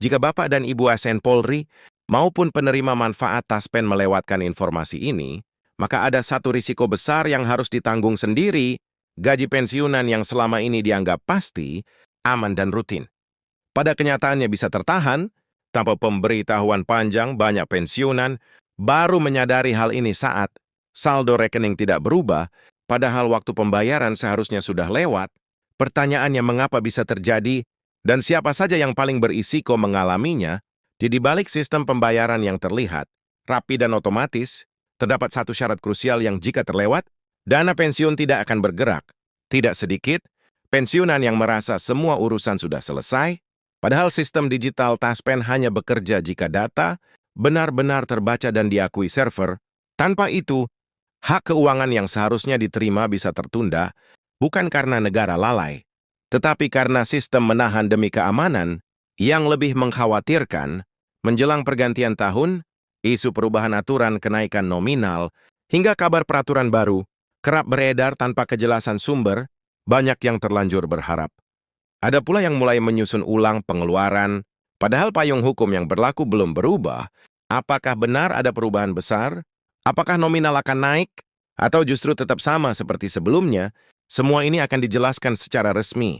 Jika Bapak dan Ibu ASN Polri maupun penerima manfaat Taspen melewatkan informasi ini, maka ada satu risiko besar yang harus ditanggung sendiri, gaji pensiunan yang selama ini dianggap pasti, aman dan rutin. Pada kenyataannya bisa tertahan, tanpa pemberitahuan panjang banyak pensiunan, baru menyadari hal ini saat saldo rekening tidak berubah, padahal waktu pembayaran seharusnya sudah lewat. Pertanyaannya mengapa bisa terjadi, dan siapa saja yang paling berisiko mengalaminya. Di balik sistem pembayaran yang terlihat, rapi dan otomatis, terdapat satu syarat krusial yang jika terlewat, dana pensiun tidak akan bergerak. Tidak sedikit, pensiunan yang merasa semua urusan sudah selesai, padahal sistem digital Taspen hanya bekerja jika data benar-benar terbaca dan diakui server. Tanpa itu, hak keuangan yang seharusnya diterima bisa tertunda, bukan karena negara lalai, tetapi karena sistem menahan demi keamanan. Yang lebih mengkhawatirkan, menjelang pergantian tahun, isu perubahan aturan kenaikan nominal, hingga kabar peraturan baru, kerap beredar tanpa kejelasan sumber, banyak yang terlanjur berharap. Ada pula yang mulai menyusun ulang pengeluaran, padahal payung hukum yang berlaku belum berubah. Apakah benar ada perubahan besar? Apakah nominal akan naik? Atau justru tetap sama seperti sebelumnya? Semua ini akan dijelaskan secara resmi,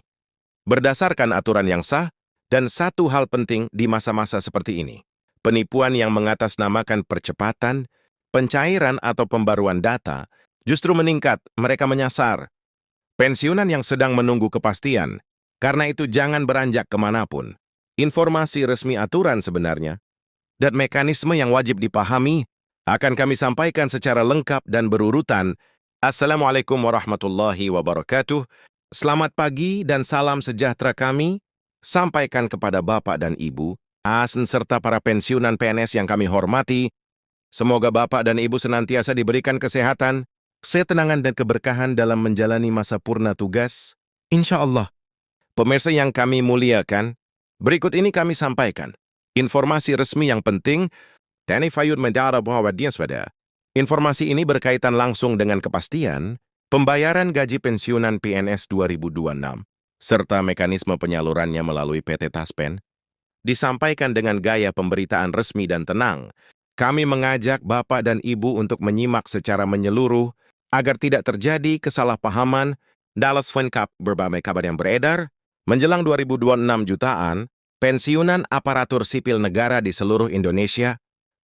berdasarkan aturan yang sah. Dan satu hal penting di masa-masa seperti ini, penipuan yang mengatasnamakan percepatan, pencairan atau pembaruan data, justru meningkat. Mereka menyasar pensiunan yang sedang menunggu kepastian. Karena itu jangan beranjak kemanapun. Informasi resmi aturan sebenarnya, dan mekanisme yang wajib dipahami, akan kami sampaikan secara lengkap dan berurutan. Assalamualaikum warahmatullahi wabarakatuh. Selamat pagi dan salam sejahtera kami sampaikan kepada Bapak dan Ibu, ASN serta para pensiunan PNS yang kami hormati. Semoga Bapak dan Ibu senantiasa diberikan kesehatan, ketenangan dan keberkahan dalam menjalani masa purna tugas. Insya Allah. Pemirsa yang kami muliakan, berikut ini kami sampaikan informasi resmi yang penting. Informasi ini berkaitan langsung dengan kepastian pembayaran gaji pensiunan PNS 2026. Serta mekanisme penyalurannya melalui PT Taspen, disampaikan dengan gaya pemberitaan resmi dan tenang. Kami mengajak Bapak dan Ibu untuk menyimak secara menyeluruh, agar tidak terjadi kesalahpahaman. Dallas Funcap berbagai kabar yang beredar, menjelang 2026 jutaan, pensiunan aparatur sipil negara di seluruh Indonesia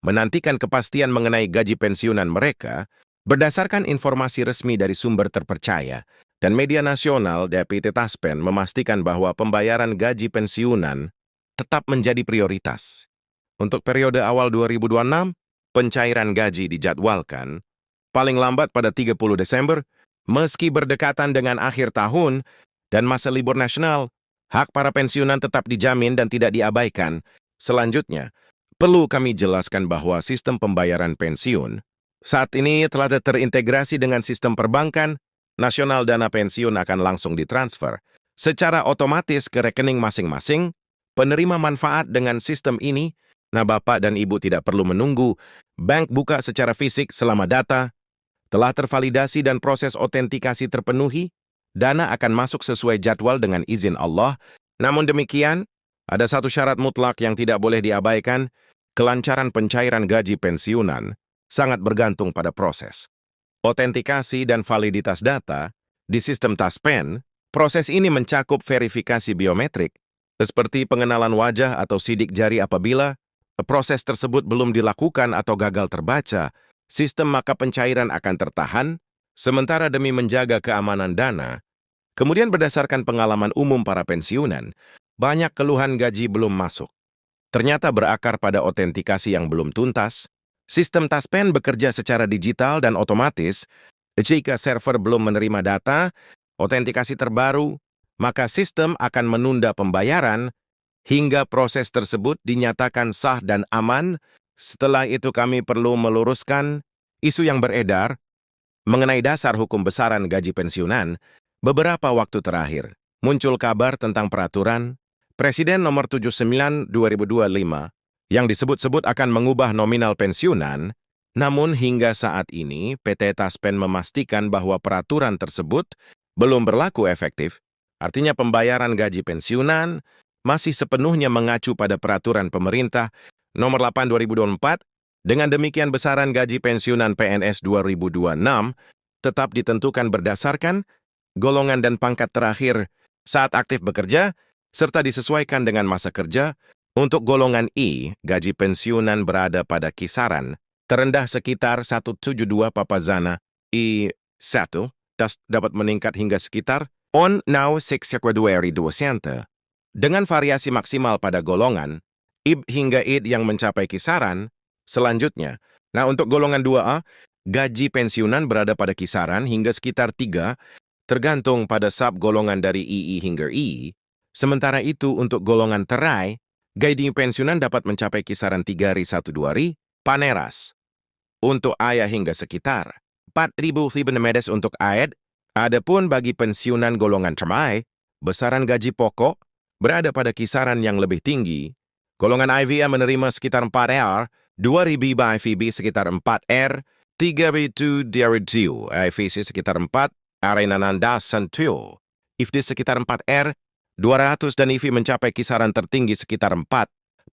menantikan kepastian mengenai gaji pensiunan mereka, berdasarkan informasi resmi dari sumber terpercaya. Dan media nasional PT Taspen memastikan bahwa pembayaran gaji pensiunan tetap menjadi prioritas. Untuk periode awal 2026, pencairan gaji dijadwalkan paling lambat pada 30 Desember, meski berdekatan dengan akhir tahun dan masa libur nasional, hak para pensiunan tetap dijamin dan tidak diabaikan. Selanjutnya, perlu kami jelaskan bahwa sistem pembayaran pensiun saat ini telah terintegrasi dengan sistem perbankan nasional. Dana pensiun akan langsung ditransfer secara otomatis ke rekening masing-masing penerima manfaat dengan sistem ini. Nah, Bapak dan Ibu tidak perlu menunggu bank buka secara fisik selama data telah tervalidasi dan proses otentikasi terpenuhi. Dana akan masuk sesuai jadwal dengan izin Allah. Namun demikian, ada satu syarat mutlak yang tidak boleh diabaikan. Kelancaran pencairan gaji pensiunan sangat bergantung pada proses otentikasi dan validitas data di sistem Taspen. Proses ini mencakup verifikasi biometrik, seperti pengenalan wajah atau sidik jari. Apabila proses tersebut belum dilakukan atau gagal terbaca, sistem maka pencairan akan tertahan, sementara demi menjaga keamanan dana. Kemudian berdasarkan pengalaman umum para pensiunan, banyak keluhan gaji belum masuk ternyata berakar pada otentikasi yang belum tuntas. Sistem Taspen bekerja secara digital dan otomatis. Jika server belum menerima data otentikasi terbaru, maka sistem akan menunda pembayaran hingga proses tersebut dinyatakan sah dan aman. Setelah itu kami perlu meluruskan isu yang beredar mengenai dasar hukum besaran gaji pensiunan. Beberapa waktu terakhir, muncul kabar tentang peraturan Presiden Nomor 79 2025 yang disebut-sebut akan mengubah nominal pensiunan. Namun hingga saat ini, PT Taspen memastikan bahwa peraturan tersebut belum berlaku efektif. Artinya pembayaran gaji pensiunan masih sepenuhnya mengacu pada peraturan pemerintah nomor 8 2024. Dengan demikian besaran gaji pensiunan PNS 2026 tetap ditentukan berdasarkan golongan dan pangkat terakhir saat aktif bekerja, serta disesuaikan dengan masa kerja. Untuk golongan I, gaji pensiunan berada pada kisaran terendah sekitar 172 papazana I1, das dapat meningkat hingga sekitar on now 6,200. Dengan variasi maksimal pada golongan IB hingga ID yang mencapai kisaran selanjutnya. Nah, untuk golongan 2A, gaji pensiunan berada pada kisaran hingga sekitar 3, tergantung pada sub-golongan dari II hingga I. Sementara itu, untuk golongan terai, gaji pensiunan dapat mencapai kisaran 3,120 paneras. Untuk ayah hingga sekitar 4,500 untuk AED. Adapun bagi pensiunan golongan terai, besaran gaji pokok berada pada kisaran yang lebih tinggi. Golongan IVA menerima sekitar 4R, 2,000 IVB sekitar 4R, 3,000 DRTU, IVC sekitar 4, Arenananda Santuyo, IFD sekitar 4R, 200 dan IV mencapai kisaran tertinggi sekitar 4.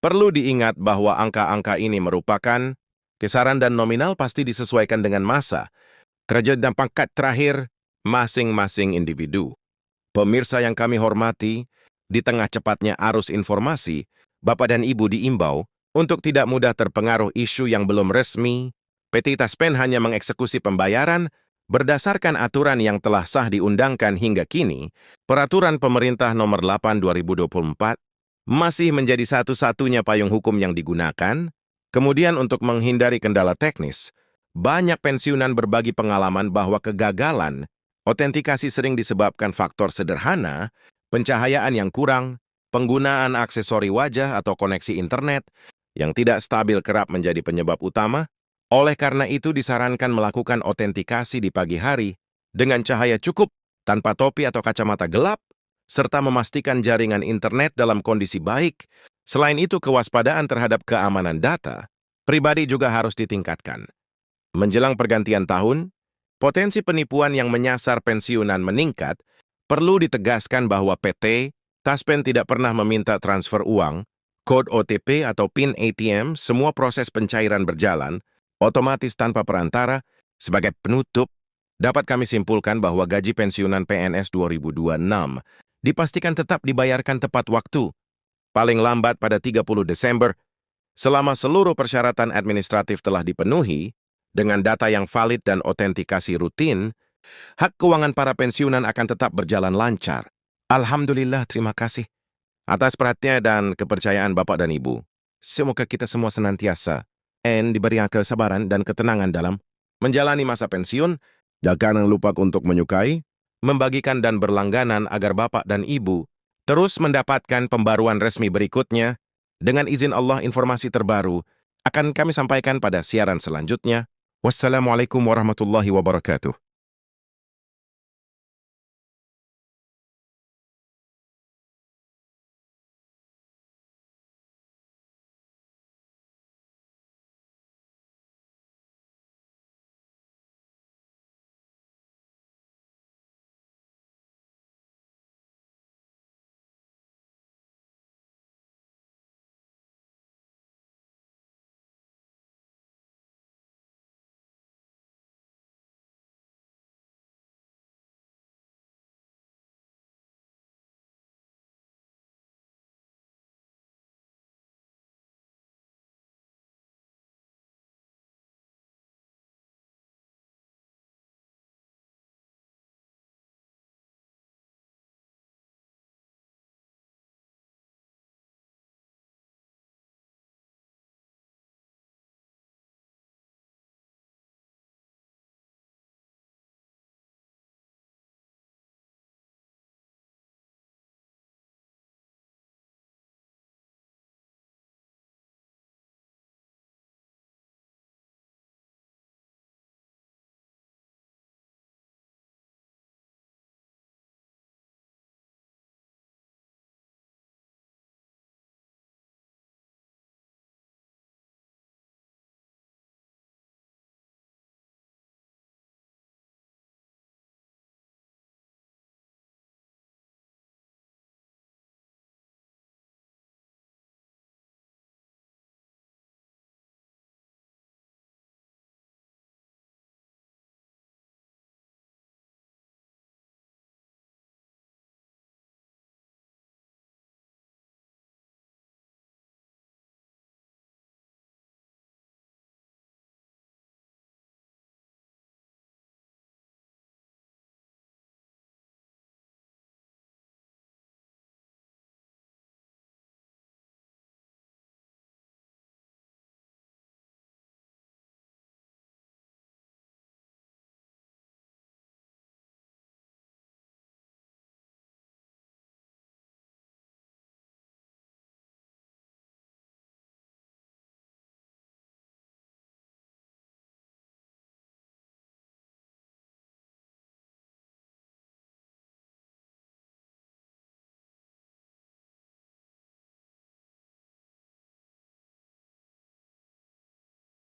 Perlu diingat bahwa angka-angka ini merupakan kisaran dan nominal pasti disesuaikan dengan masa kerja dan pangkat terakhir masing-masing individu. Pemirsa yang kami hormati, di tengah cepatnya arus informasi, Bapak dan Ibu diimbau untuk tidak mudah terpengaruh isu yang belum resmi. PT Taspen hanya mengeksekusi pembayaran berdasarkan aturan yang telah sah diundangkan hingga kini. Peraturan Pemerintah Nomor 8 2024 masih menjadi satu-satunya payung hukum yang digunakan. Kemudian untuk menghindari kendala teknis, banyak pensiunan berbagi pengalaman bahwa kegagalan autentikasi sering disebabkan faktor sederhana, pencahayaan yang kurang, penggunaan aksesori wajah atau koneksi internet yang tidak stabil kerap menjadi penyebab utama. Oleh karena itu disarankan melakukan autentikasi di pagi hari dengan cahaya cukup, tanpa topi atau kacamata gelap, serta memastikan jaringan internet dalam kondisi baik. Selain itu, kewaspadaan terhadap keamanan data pribadi juga harus ditingkatkan. Menjelang pergantian tahun, potensi penipuan yang menyasar pensiunan meningkat. Perlu ditegaskan bahwa PT Taspen tidak pernah meminta transfer uang, kode OTP atau PIN ATM. Semua proses pencairan berjalan otomatis tanpa perantara. Sebagai penutup, dapat kami simpulkan bahwa gaji pensiunan PNS 2026 dipastikan tetap dibayarkan tepat waktu, paling lambat pada 30 Desember, selama seluruh persyaratan administratif telah dipenuhi, dengan data yang valid dan autentikasi rutin. Hak keuangan para pensiunan akan tetap berjalan lancar. Alhamdulillah, terima kasih atas perhatian dan kepercayaan Bapak dan Ibu. Semoga kita semua senantiasa diberi kesabaran dan ketenangan dalam menjalani masa pensiun. Jangan lupa untuk menyukai, membagikan dan berlangganan agar Bapak dan Ibu terus mendapatkan pembaruan resmi berikutnya. Dengan izin Allah, informasi terbaru akan kami sampaikan pada siaran selanjutnya. Wassalamualaikum warahmatullahi wabarakatuh.